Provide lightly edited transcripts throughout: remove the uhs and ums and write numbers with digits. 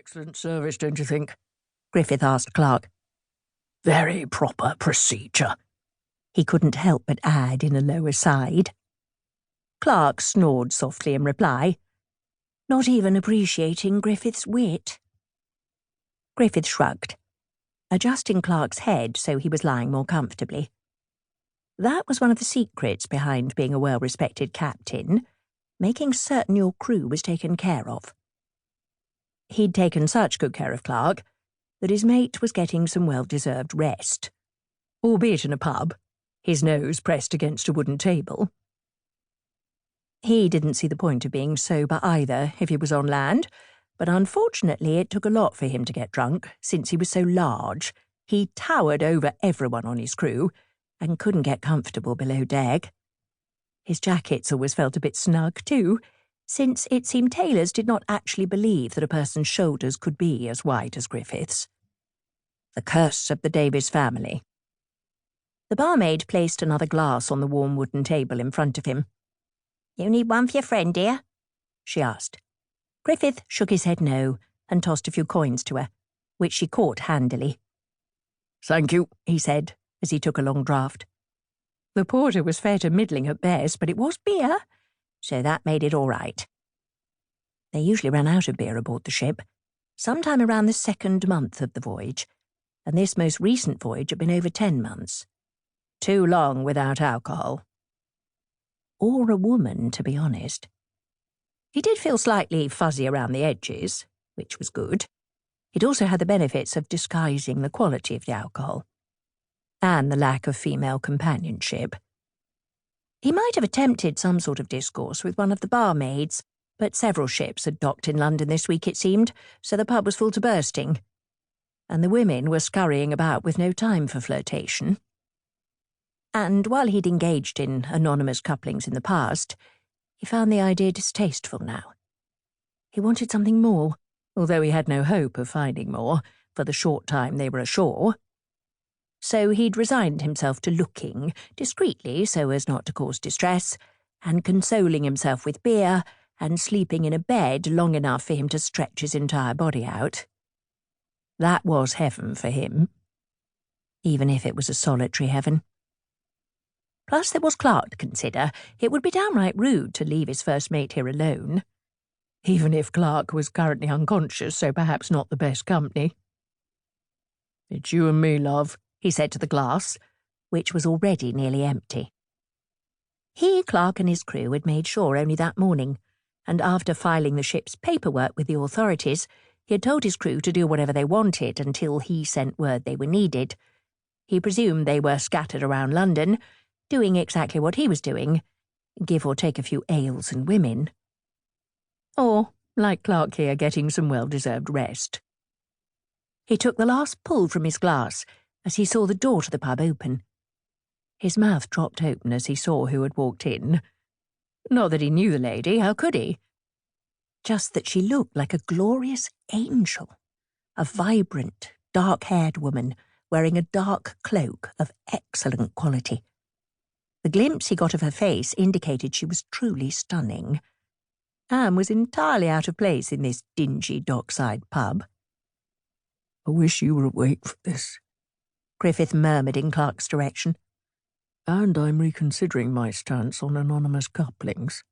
Excellent service, don't you think? Griffith asked Clark. Very proper procedure, he couldn't help but add in a low aside. Clark snored softly in reply, not even appreciating Griffith's wit. Griffith shrugged, adjusting Clark's head so he was lying more comfortably. That was one of the secrets behind being a well-respected captain, making certain your crew was taken care of. He'd taken such good care of Clark that his mate was getting some well-deserved rest, albeit in a pub, his nose pressed against a wooden table. He didn't see the point of being sober either if he was on land, but unfortunately it took a lot for him to get drunk, since he was so large. He towered over everyone on his crew and couldn't get comfortable below deck. His jackets always felt a bit snug too, since it seemed tailors did not actually believe that a person's shoulders could be as wide as Griffith's. The curse of the Davies family. The barmaid placed another glass on the warm wooden table in front of him. "You need one for your friend, dear?" she asked. Griffith shook his head no and tossed a few coins to her, which she caught handily. "Thank you," he said, as he took a long draught. The porter was fair to middling at best, but it was beer, so that made it all right. They usually ran out of beer aboard the ship, sometime around the second month of the voyage, and this most recent voyage had been over 10 months. Too long without alcohol. Or a woman, to be honest. He did feel slightly fuzzy around the edges, which was good. It also had the benefits of disguising the quality of the alcohol, and the lack of female companionship. He might have attempted some sort of discourse with one of the barmaids, but several ships had docked in London this week, it seemed, so the pub was full to bursting, and the women were scurrying about with no time for flirtation. And while he'd engaged in anonymous couplings in the past, he found the idea distasteful now. He wanted something more, although he had no hope of finding more for the short time they were ashore. So he'd resigned himself to looking, discreetly so as not to cause distress, and consoling himself with beer, and sleeping in a bed long enough for him to stretch his entire body out. That was heaven for him, even if it was a solitary heaven. Plus there was Clark to consider. It would be downright rude to leave his first mate here alone, even if Clark was currently unconscious, so perhaps not the best company. "It's you and me, love," he said to the glass, which was already nearly empty. He, Clark, and his crew had made sure only that morning, and after filing the ship's paperwork with the authorities, he had told his crew to do whatever they wanted until he sent word they were needed. He presumed they were scattered around London, doing exactly what he was doing, give or take a few ales and women. Or, like Clark here, getting some well-deserved rest. He took the last pull from his glass as he saw the door to the pub open. His mouth dropped open as he saw who had walked in. Not that he knew the lady, how could he? Just that she looked like a glorious angel, a vibrant, dark-haired woman wearing a dark cloak of excellent quality. The glimpse he got of her face indicated she was truly stunning, and was entirely out of place in this dingy dockside pub. "I wish you were awake for this," Griffith murmured in Clark's direction. "And I'm reconsidering my stance on anonymous couplings.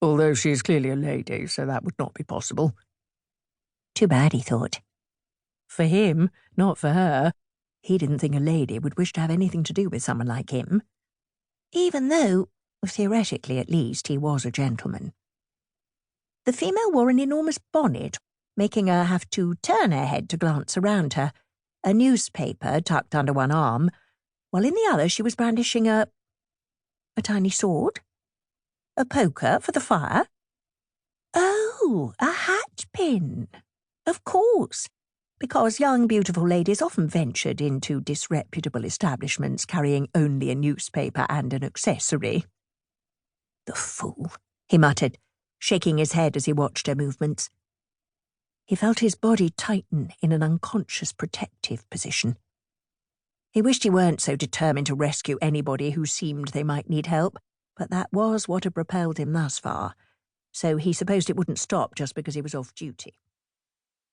Although she is clearly a lady, so that would not be possible." Too bad, he thought. For him, not for her. He didn't think a lady would wish to have anything to do with someone like him, even though, theoretically at least, he was a gentleman. The female wore an enormous bonnet, making her have to turn her head to glance around her, a newspaper tucked under one arm, while in the other she was brandishing a tiny sword? A poker for the fire? Oh, a hat pin. Of course, because young, beautiful ladies often ventured into disreputable establishments carrying only a newspaper and an accessory. "The fool," he muttered, shaking his head as he watched her movements. He felt his body tighten in an unconscious protective position. He wished he weren't so determined to rescue anybody who seemed they might need help, but that was what had propelled him thus far, so he supposed it wouldn't stop just because he was off duty.